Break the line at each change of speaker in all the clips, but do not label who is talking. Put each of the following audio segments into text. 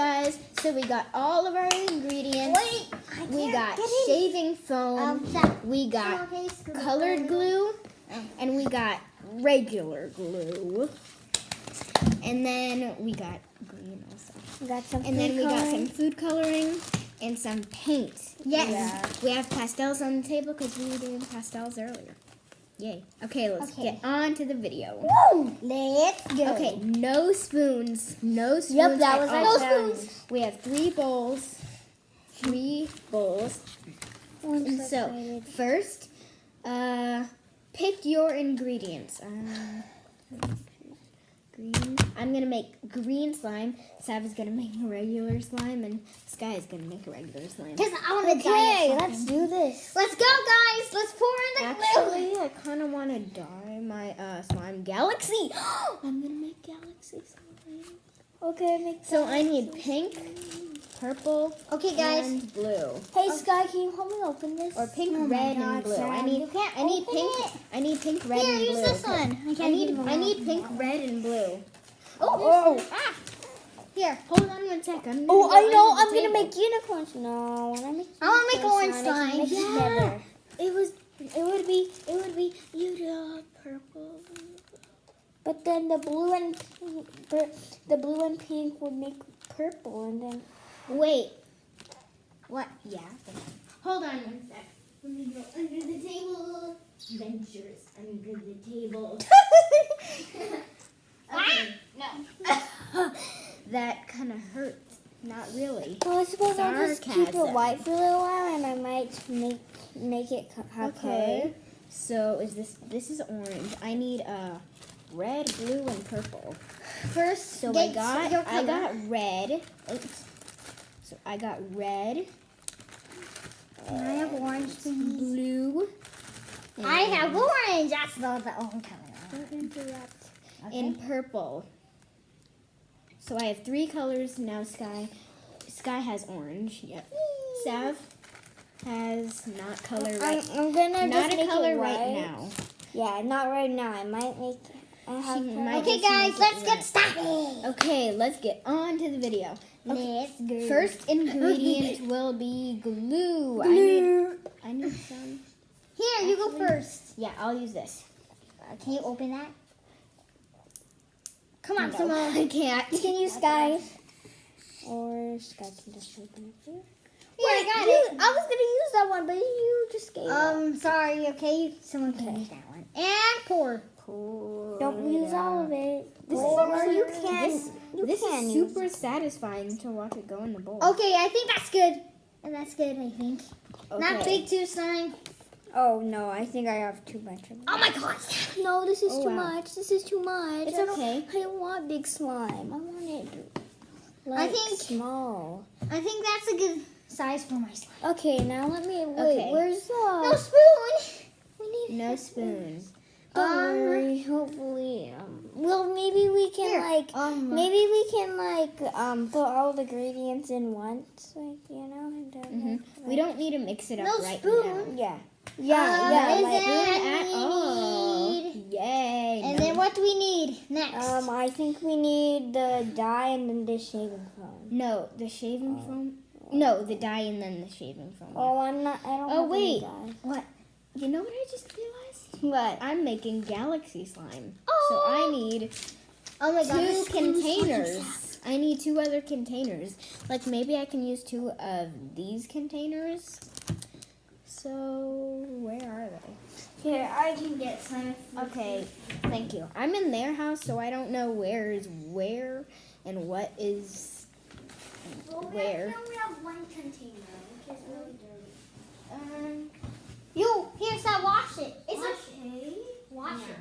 guys, so we got all of our ingredients. We got shaving foam, we got colored glue, and we got regular glue. And then we got green also.
We got some
and then we got some food coloring and some paint. Yes. Yeah. We have pastels on the table because we were doing pastels earlier. Yay. Okay, let's get on to the video.
Woo! Let's go.
Okay, no spoons. No spoons.
Yep, that was our
no
challenge.
spoons. We have 3 bowls. 3 bowls. And so, first, pick your ingredients. Green. I'm going to make green slime. Sav is going to make regular slime. And Sky is going to make regular slime.
Because I want to dye. Let's do this.
Let's go, guys. Let's pour in the glue. Actually, I kind of want to dye my slime galaxy. I'm going to make galaxy slime.
Okay, make
So I need pink, purple, and blue.
Hey, Sky, can you help me open this?
Or pink, red, and blue. I need pink, red, and blue.
Use this one.
I need pink, red, and blue.
Oh.
Here, hold on 1 second.
Oh, I know. I'm gonna make unicorns. No, I want
to make orange slime.
Yeah.
It would be purple.
But then the blue and pink would make purple, and then
wait. What? Yeah. Hold on 1 sec. Let me go under the table. Ventures under the table. Okay. No. That kind of hurts. Not really.
Well, I suppose I'll just keep it white for a little while, and I might make it have color.
So this is orange. I need red, blue, and purple. First, so I got red. Oops. So I got red.
And I have orange,
blue.
I have orange. That's not the own color.
Don't interrupt. Okay. And purple. So I have 3 colors now. Sky has orange. Yep. Sav has not color right.
I'm gonna
not
just
a
make
color
it
right now.
Yeah, not right now. I might make.
Okay,
guys, let's get started.
Okay, let's get on to the video. Okay.
Let's go.
First ingredient will be glue. I need some.
Here, you go first.
Yeah, I'll use this.
Can you open that? Come on,
no,
Simone.
I can't.
You can use Sky. Or Sky can just open it here.
Yeah, I got it.
I was gonna use that one, but you just gave it.
Sorry, okay. Someone can use that one. And pour.
Don't use all of it.
This is super satisfying to watch it go in the bowl.
Okay, I think that's good. And that's good, I think.
Okay.
Not big too slime.
Oh no, I think I have too much of it.
Oh my gosh. No, this is too much. This is too much.
It's okay.
I don't want big slime. I want it small.
I think that's a good size for my slime.
Okay, now let me wait.
Okay.
Where's the
no spoon?
We need
no spoon.
Don't worry. Hopefully, well, maybe we can put all the ingredients in once, like
We don't need to mix it up right
spoon.
now.
Yeah.
At all. Yay.
And then what do we need next?
I think we need the dye and then the shaving foam.
No, the shaving foam. No, the dye and then the shaving foam.
Oh, I don't.
Oh
have
wait.
any dye.
What? You know what I just realized?
What?
I'm making galaxy slime.
Oh.
So I need
Oh my God,
2 containers. I need 2 other containers. Like maybe I can use 2 of these containers. So where are they?
Here, I can get some.
Okay, thank you. I'm in their house, so I don't know where is where and what is where.
We have 1 container, which is really dirty.
Here's that. Wash it. It's
Okay.
Wash it.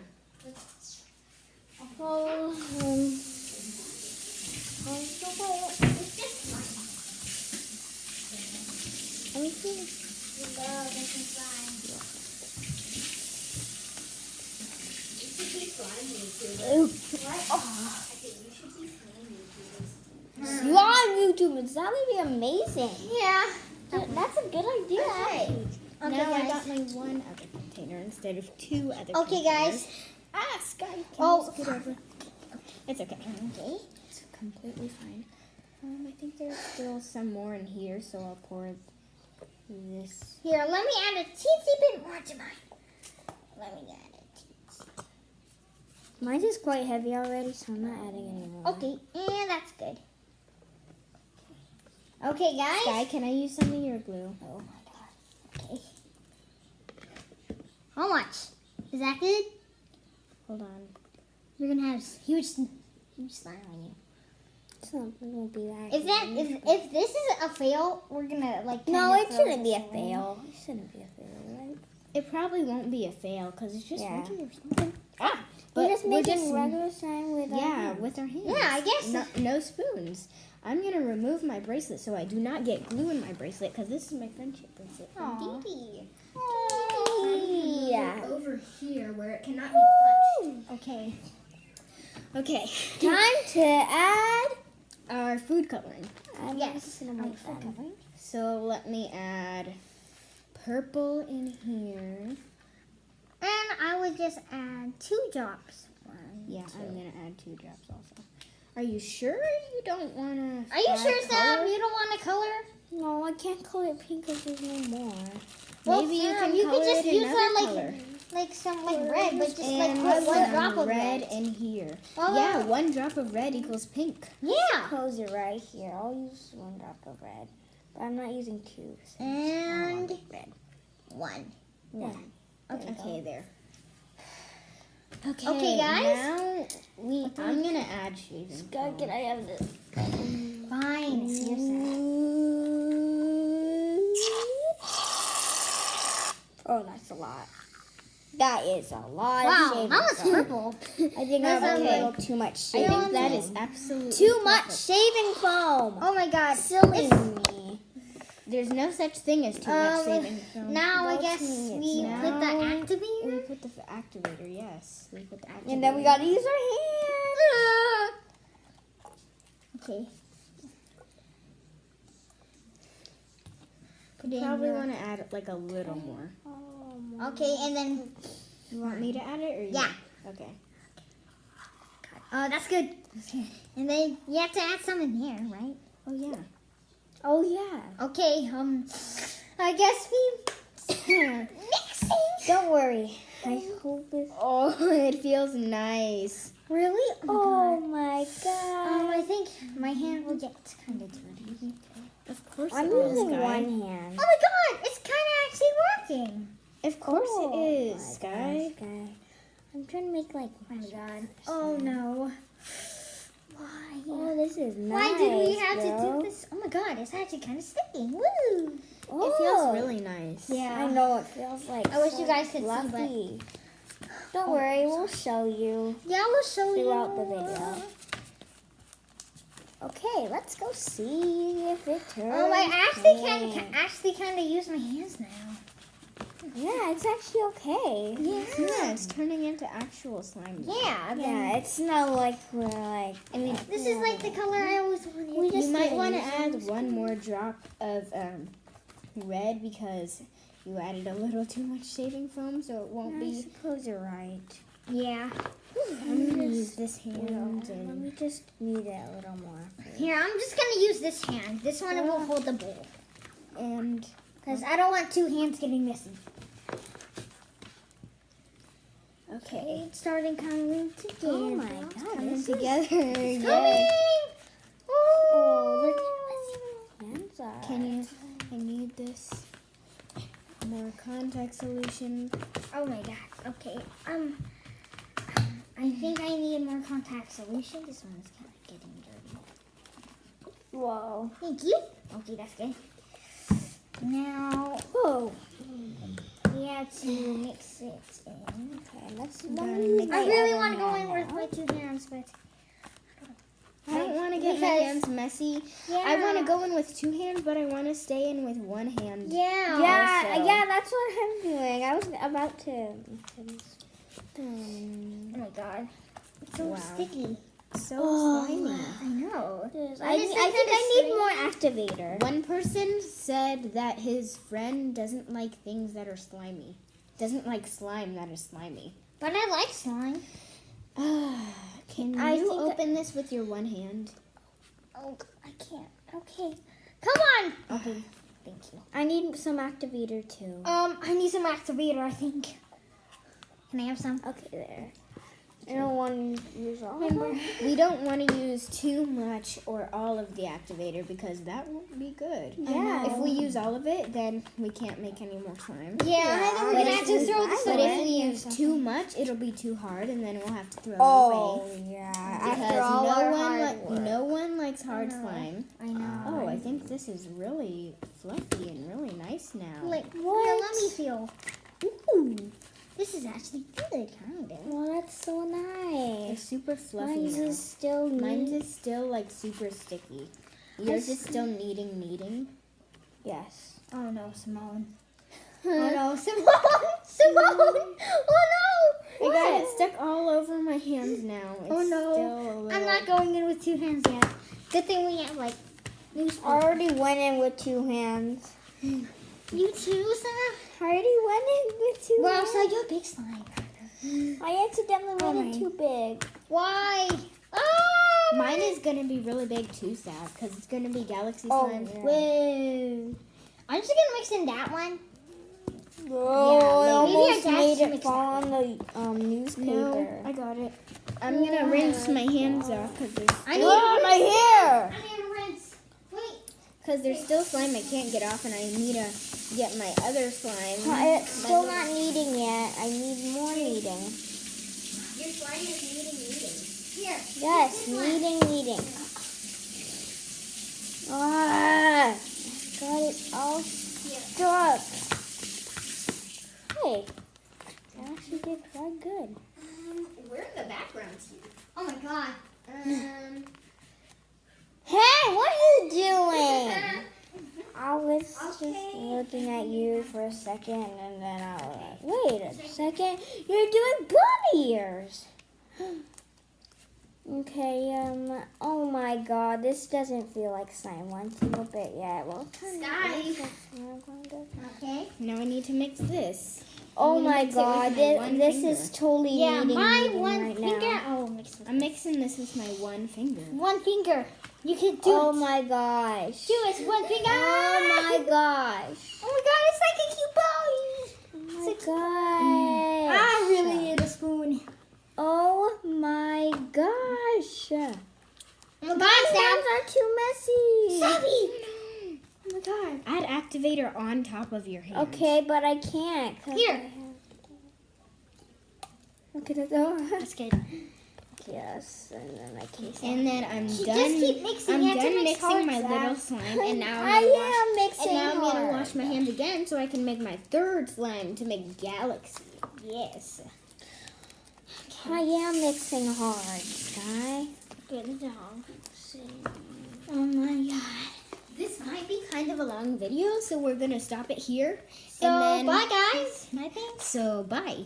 Let me see.
Slime YouTubers, that would be amazing.
Yeah.
That's a good idea.
Okay.
Okay,
Now I
guys.
got my 1 other container instead of 2 other
Okay,
containers.
guys.
Sky, can
Oh.
you scoot over? It's okay.
Okay.
It's completely fine. I think there's still some more in here, so I'll pour this.
Here, let me add a teensy bit more to mine. Let me add it.
Mine is quite heavy already, so I'm not adding any more.
Okay, and that's good. Okay, guys.
Sky, can I use some of your glue?
Oh my god. Okay. How much? Is that good?
Hold on.
You're gonna have huge slime on you.
So it won't be that.
If this is a fail, we're gonna like.
No,
kinda
it
throw
shouldn't be a
this away.
fail. It shouldn't be a fail, right?
It probably won't be a fail because it's just
Yeah.
regular slime.
Ah.
We're just
we're
making
just-
regular slime with our
Yeah,
hands.
with our hands.
Yeah, I guess.
No spoons. I'm gonna remove my bracelet so I do not get glue in my bracelet because this is my friendship bracelet from
Aw.
Dee Dee.
Yeah.
Over here where it cannot be touched. Okay. Okay.
Time to add.
Our food coloring.
I'm
Yes.
just gonna make that.
So let me add purple in here.
And I would just add 2 drops.
Yeah, I'm gonna add 2 drops also. Are you sure you don't wanna?
Are you
add
sure, Sam?
color?
You don't want to color?
No, I can't color it pink because there's no more.
Well,
Maybe you
Sam,
can
you
color
could just
it
use
another
that
color.
like some red, but just like
And
put 1
some
drop of
red
red.
in here.
Well,
Yeah, 1 drop of red equals pink.
Yeah.
Close it right here. I'll use 1 drop of red, but I'm not using 2.
And
red.
1.
Yeah.
Okay, there.
Okay, guys.
Now I'm gonna add shaving
God,
foam.
can I have this?
Fine. It's your set.
Oh, that's a lot. That is a lot of
Wow,
shaving
that was
foam.
purple.
I think I have
That's
a
okay.
little too much
I
shaving
think
foam.
that is absolutely
Too much
perfect.
shaving foam.
Oh my god.
Silly
This-
me.
There's no such thing as too much shaving foam.
Now I
Don't
guess
mean it's
we
now-
put the
We
activator.
put the activator, yes. We put the activator.
And then we gotta use our hands.
Okay.
You probably want to add like a little more.
Okay, and then
You want me to add it or you?
Yeah.
Okay.
oh, that's good. And then you have to add some in here, right?
Oh yeah.
Oh yeah.
Okay. I guess we mixing.
Don't worry. I hope it's
Oh, it feels nice.
Really?
Oh my god.
I think my hand will get kind of dirty.
Of course
I'm
it is,
using
Sky.
one hand.
Oh my god, it's kind of actually working.
Of course
Oh
it is,
my
Sky.
gosh, Sky. I'm trying to make like.
Oh my god. Oh no. Why?
Oh, this is nice.
Why did we have to
bro.
do this? Oh my god, it's actually kind of sticky. Woo!
Oh.
It feels really nice.
Yeah.
I know it feels like.
I wish
so
you guys could see,
fluffy. Don't worry, we'll show you
Yeah, we'll show you.
throughout the video. Okay, let's go see if it turns.
Oh, I actually kind of use my hands now.
Yeah, it's actually okay.
Yeah, it's turning into actual slime.
Yeah.
Yeah, it's not like we're like.
I mean,
This is like the color I always wanted.
you might want to add 1 more drop of red because you added a little too much shaving foam, so it won't
I
be.
suppose you're right.
Yeah.
I'm gonna use this hand
Let
and
me just knead it a little more.
Here, I'm just gonna use this hand. This one will hold the bowl. Because I don't want 2 hands getting messy.
okay.
It's starting coming together.
Oh my god,
Coming
this is
together.
Coming!
Yay.
Oh, look at my hands are.
I need this more contact solution.
Oh my god. Okay. I think I need more contact solution. This one's kind of getting dirty.
Whoa.
Thank you. Okay, that's good. Now,
Whoa.
we have to mix it in.
Okay, let's
I really want to go in with my 2 hands, but
I don't want to get my
Because-
hands messy.
yeah.
I want to go in with 2 hands, but I want to stay in with 1 hand.
Yeah.
Yeah,
Also-
yeah, that's what I'm doing. I was about to.
Oh my god. It's so
Wow.
sticky.
So
Oh,
slimy.
I know.
I think I need more activator.
One person said that his friend doesn't like things that are slimy. Doesn't like slime that is slimy.
But I like slime.
Can
I
you
think
open this with your 1 hand?
Oh, I can't. Okay. Come on.
Okay, thank you.
I need some activator too.
I need some activator, I think. Can I have some?
Okay, there. I don't want to use all.
We don't want to use too much or all of the activator because that won't be good.
Yeah.
If we use all of it, then we can't make any more slime.
Yeah, I think we're gonna have to throw this
But
away.
if we use too much, it'll be too hard, and then we'll have to throw it
Oh,
away.
yeah.
Because
After all our hard work.
no one likes hard slime.
I know.
Oh, I think this is really fluffy and really nice now.
Like,
What?
here, let me feel. Ooh, this is actually good, kind of.
Well, that's so
It's
nice.
super fluffy
Mine's
now.
is still
Mine's
neat.
is still like super sticky. Yours is still kneading.
Yes.
Oh no, Simone. Oh no, Simone! Simone! Oh no!
I got it stuck all over my hands now. It's
Oh no!
Still a little...
I'm not going in with 2 hands yet. Good thing we have like
I
newspaper.
already went in with 2 hands.
You too, Sam?
I already went in with 2
Well,
hands.
so you're big slime.
I accidentally
Oh
made it
my.
too big.
Why? Oh!
Mine is gonna be really big too, Sad, because it's gonna be galaxy
Oh,
slime.
yeah.
Whoa. I'm just gonna mix in that one.
Oh, I
maybe
almost
our dad
made
should
it
mix
fall on the newspaper.
No, I got it. I'm gonna rinse my hands off because there's still slime I can't get off, and I need to get my other slime.
It's still not kneading yet. I need more kneading.
Your slime is kneading.
Here.
Yes, kneading. Ah, got it all stuck. Hey, I actually did quite good.
We're in the background here.
Oh my god.
Hey, what are you doing? I was just looking at you for a second, and then I was like, wait a second, you're doing bunny ears. Okay, oh my god, this doesn't feel like slime one single bit yet. Well,
Okay.
Now I need to mix this.
oh
I'm gonna
my
mix it with
god,
my one
this
finger.
is totally
Yeah,
kneading
my
kneading
one
right
finger.
now.
Oh, mix with
I'm mixing this with my one finger.
one finger. You can do
Oh
it.
my gosh.
Do it. One finger.
Oh my gosh.
Oh my god, it's like a cute ball.
Oh my gosh.
I really need a spoon.
Oh my gosh.
Oh my god,
My
Sam.
hands are too messy.
Savvy. Oh my god.
Add activator on top of your hand.
Okay, but I can't. 'cause
Here.
I have- Okay, that's
That's good.
yes, and then I can't.
And then I'm
Just
done.
keep mixing.
I'm
You have to
done
mix
mixing
hard,
my
Sam.
little slime, and now
I
I'm gonna wash.
am mixing
And now I'm gonna
hard.
wash my hands again so I can make my third slime to make galaxy. Yes.
I am mixing hard, Sky.
Good job.
Oh my god.
This might be kind of a long video, so we're gonna stop it here.
So,
and then,
bye guys. I think.
So bye.